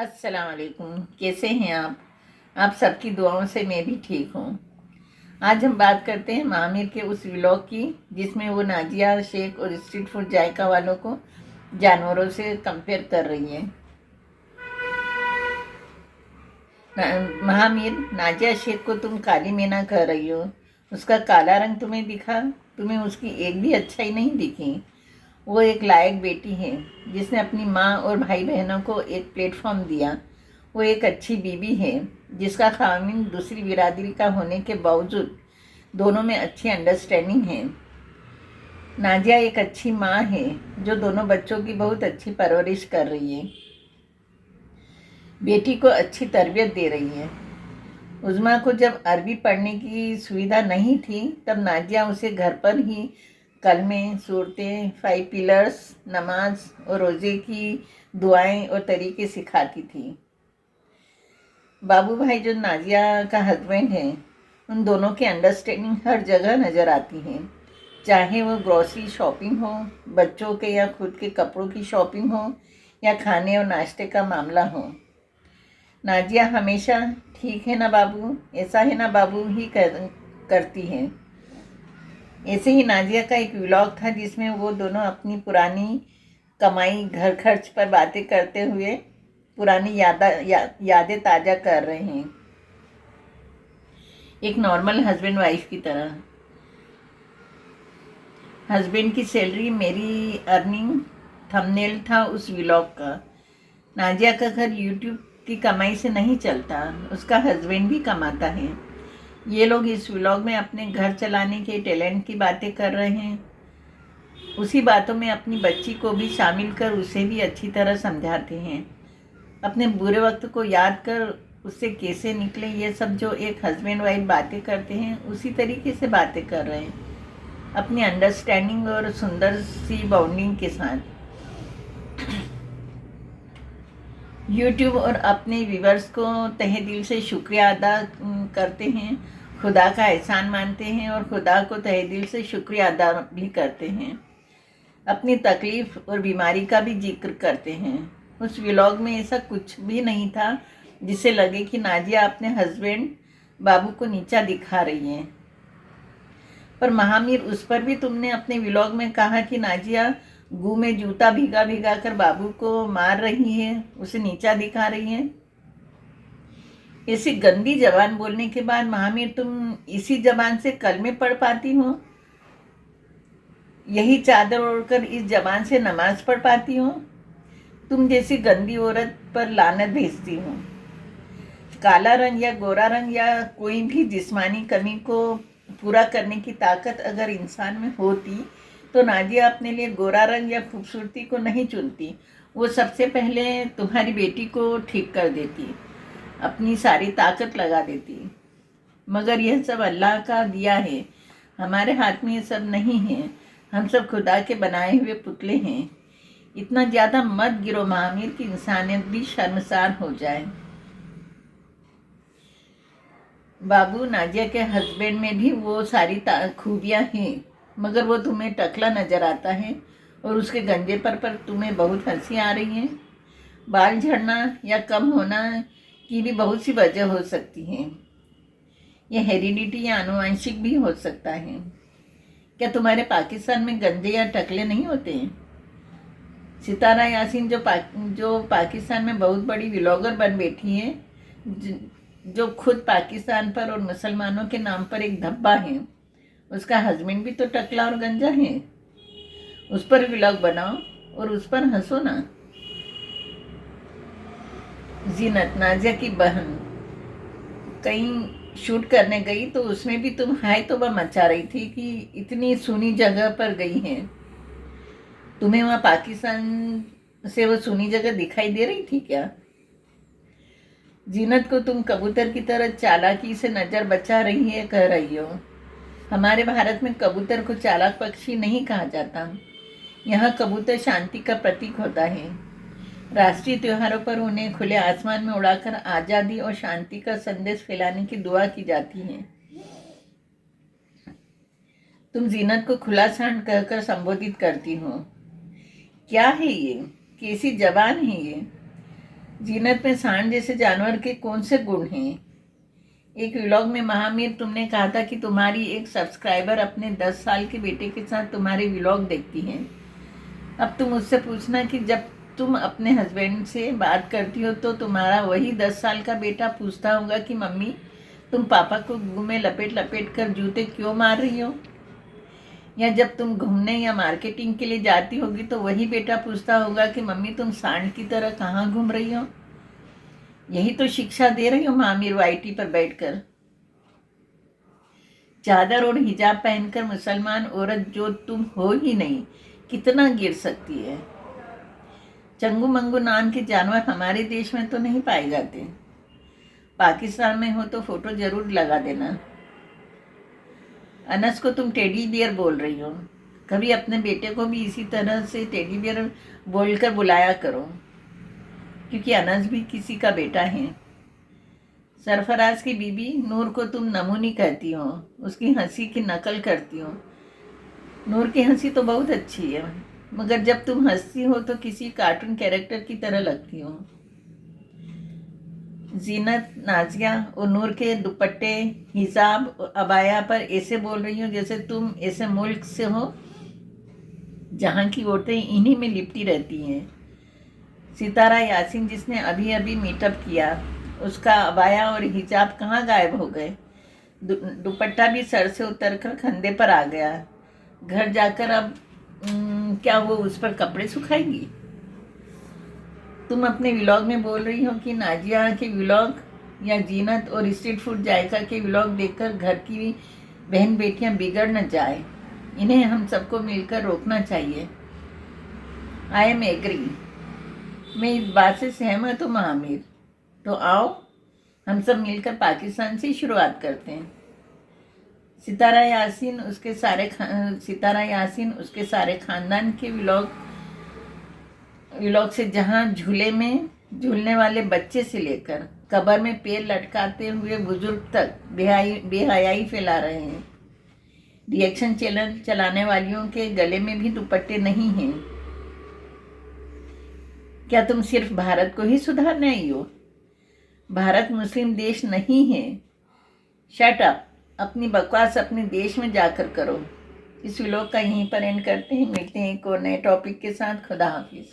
अस्सलाम वालेकुम। कैसे हैं आप सबकी दुआओं से मैं भी ठीक हूँ। आज हम बात करते हैं मामिर के उस व्लॉग की जिसमें वो नाजिया शेख और स्ट्रीट फूड जायका वालों को जानवरों से कंपेयर कर रही है। महामीर, नाजिया शेख को तुम काली मैना कह रही हो। उसका काला रंग तुम्हें दिखा? तुम्हें उसकी एक भी अच्छाई नहीं दिखी? वो एक लायक बेटी है जिसने अपनी माँ और भाई बहनों को एक प्लेटफॉर्म दिया। वो एक अच्छी बीवी है जिसका खामिन दूसरी बिरादरी का होने के बावजूद दोनों में अच्छी अंडरस्टैंडिंग है। नाजिया एक अच्छी माँ है जो दोनों बच्चों की बहुत अच्छी परवरिश कर रही है, बेटी को अच्छी तरबियत दे रही है। उज़्मा को जब अरबी पढ़ने की सुविधा नहीं थी तब नाजिया उसे घर पर ही कलमे, सूरतें, 5 पिलर्स, नमाज और रोज़े की दुआएं और तरीके सिखाती थी। बाबू भाई जो नाजिया का हस्बैंड है, उन दोनों की अंडरस्टैंडिंग हर जगह नज़र आती है, चाहे वो ग्रॉसरी शॉपिंग हो, बच्चों के या खुद के कपड़ों की शॉपिंग हो, या खाने और नाश्ते का मामला हो। नाजिया हमेशा ठीक है ना बाबू, ऐसा है ना बाबू ही करती है। ऐसे ही नाजिया का एक व्लॉग था जिसमें वो दोनों अपनी पुरानी कमाई, घर खर्च पर बातें करते हुए पुरानी यादें ताज़ा कर रहे हैं, एक नॉर्मल हस्बैंड वाइफ की तरह। हस्बैंड की सैलरी मेरी अर्निंग थंबनेल था उस व्लॉग का। नाजिया का घर यूट्यूब की कमाई से नहीं चलता, उसका हस्बैंड भी कमाता है। ये लोग इस व्लॉग में अपने घर चलाने के टैलेंट की बातें कर रहे हैं। उसी बातों में अपनी बच्ची को भी शामिल कर उसे भी अच्छी तरह समझाते हैं। अपने बुरे वक्त को याद कर उससे कैसे निकले, ये सब जो एक हस्बैंड वाइफ बातें करते हैं उसी तरीके से बातें कर रहे हैं, अपनी अंडरस्टैंडिंग और सुंदर सी बाउंडिंग के साथ। यूट्यूब और अपने व्यूवर्स को तहे दिल से शुक्रिया अदा करते हैं, खुदा का एहसान मानते हैं और खुदा को तहे दिल से शुक्रिया अदा भी करते हैं। अपनी तकलीफ़ और बीमारी का भी जिक्र करते हैं। उस व्लॉग में ऐसा कुछ भी नहीं था जिससे लगे कि नाजिया अपने हस्बैंड बाबू को नीचा दिखा रही है। पर महामीर, उस पर भी तुमने अपने व्लॉग में कहा कि नाजिया गू में जूता भिगा भिगा कर बाबू को मार रही है, उसे नीचा दिखा रही है। ऐसी गंदी जबान बोलने के बाद महामीर, तुम इसी जबान से कलमे पढ़ पाती हो? यही चादर ओढ़कर इस जबान से नमाज पढ़ पाती हो? तुम जैसी गंदी औरत पर लानत भेजती हूँ। काला रंग या गोरा रंग या कोई भी जिस्मानी कमी को पूरा करने की ताकत अगर इंसान में होती तो नाजिया अपने लिए गोरा रंग या खूबसूरती को नहीं चुनती। वो सबसे पहले तुम्हारी बेटी को ठीक कर देती, अपनी सारी ताकत लगा देती। मगर यह सब अल्लाह का दिया है, हमारे हाथ में ये सब नहीं है। हम सब खुदा के बनाए हुए पुतले हैं। इतना ज़्यादा मत गिरो महामीर कि इंसानियत भी शर्मसार हो जाए। बाबू, नाजिया के हस्बैंड में भी वो सारी खूबियाँ हैं, मगर वो तुम्हें टकला नज़र आता है और उसके गंजेपन पर तुम्हें बहुत हंसी आ रही है। बाल झड़ना या कम होना की भी बहुत सी वजह हो सकती हैं। यह हेरिडिटी या आनुवंशिक भी हो सकता है। क्या तुम्हारे पाकिस्तान में गंजे या टकले नहीं होते हैं? सितारा यासीन जो पाकिस्तान में बहुत बड़ी व्लॉगर बन बैठी है, जो खुद पाकिस्तान पर और मुसलमानों के नाम पर एक धब्बा है, उसका हस्बैंड भी तो टकला और गंजा है। उस पर व्लॉग बनाओ और उस पर हंसो ना। जीनत, नाजिया की बहन, कहीं शूट करने गई तो उसमें भी तुम हाय तौबा मचा रही थी कि इतनी सुनी जगह पर गई है। तुम्हें वहाँ पाकिस्तान से वो सुनी जगह दिखाई दे रही थी क्या? जीनत को तुम कबूतर की तरह चालाकी से नज़र बचा रही है कह रही हो। हमारे भारत में कबूतर को चालाक पक्षी नहीं कहा जाता। यहाँ कबूतर शांति का प्रतीक होता है। राष्ट्रीय त्योहारों पर उन्हें खुले आसमान में उड़ाकर आज़ादी और शांति का संदेश फैलाने की दुआ की जाती है। तुम जीनत को खुला सांड कहकर संबोधित करती हो। क्या है ये? कैसी जबान है ये? जीनत में सांड जैसे जानवर के कौन से गुण हैं? एक व्लॉग में महामीर तुमने कहा था कि तुम्हारी एक सब्सक्राइबर अपने 10 साल के बेटे के साथ तुम्हारे व्लॉग देखती हैं। अब तुम उससे पूछना कि जब तुम अपने हस्बैंड से बात करती हो तो तुम्हारा वही 10 साल का बेटा पूछता होगा कि मम्मी तुम पापा को गू में लपेट लपेट कर जूते क्यों मार रही हो? या जब तुम घूमने या मार्केटिंग के लिए जाती होगी तो वही बेटा पूछता होगा कि मम्मी तुम सांड की तरह कहाँ घूम रही हो? यही तो शिक्षा दे रही हो महामीर वाईटी पर बैठकर। चादर और हिजाब पहनकर मुसलमान औरत जो तुम हो ही नहीं कितना गिर सकती है। चंगू मंगू नाम के जानवर हमारे देश में तो नहीं पाए जाते। पाकिस्तान में हो तो फोटो जरूर लगा देना। अनस को तुम टेडी बियर बोल रही हो। कभी अपने बेटे को भी इसी तरह से टेडी बियर बोलकर बुलाया करो, क्योंकि अनस भी किसी का बेटा है। सरफराज की बीबी नूर को तुम नमूनी कहती हो, उसकी हंसी की नकल करती हो। नूर की हंसी तो बहुत अच्छी है, मगर जब तुम हंसती हो तो किसी कार्टून कैरेक्टर की तरह लगती हो। जीनत, नाजिया और नूर के दुपट्टे, हिजाब, अबाया पर ऐसे बोल रही हो जैसे तुम ऐसे मुल्क से हो जहाँ की औरतें इन्हीं में लिपटी रहती हैं। सितारा यासीन जिसने अभी अभी मीटअप किया, उसका अबाया और हिजाब कहाँ गायब हो गए? दुपट्टा भी सर से उतरकर कंधे पर आ गया। घर जाकर अब क्या वो उस पर कपड़े सुखाएगी? तुम अपने व्लॉग में बोल रही हो कि नाजिया के व्लॉग या जीनत और स्ट्रीट फूड जायका के व्लॉग देखकर घर की बहन बेटियां बिगड़ न जाए। इन्हें हम सबको मिलकर रोकना चाहिए। I am agree. मैं इस बात से सहमत हूँ महामीर। तो आओ हम सब मिलकर पाकिस्तान से शुरुआत करते हैं। सितारा यासीन उसके सारे खानदान के व्लॉग से जहाँ झूले में झूलने वाले बच्चे से लेकर कब्र में पैर लटकाते हुए बुजुर्ग तक बेहयाई फैला रहे हैं। रिएक्शन चैनल चलाने वालियों के गले में भी दुपट्टे नहीं हैं। क्या तुम सिर्फ भारत को ही सुधारने आई हो? भारत मुस्लिम देश नहीं है। Shut up. अपनी बकवास अपने देश में जाकर करो। इस व्लॉग का यहीं पर एंड करते हैं। मिलते हैं एक और नए टॉपिक के साथ। खुदा हाफिज।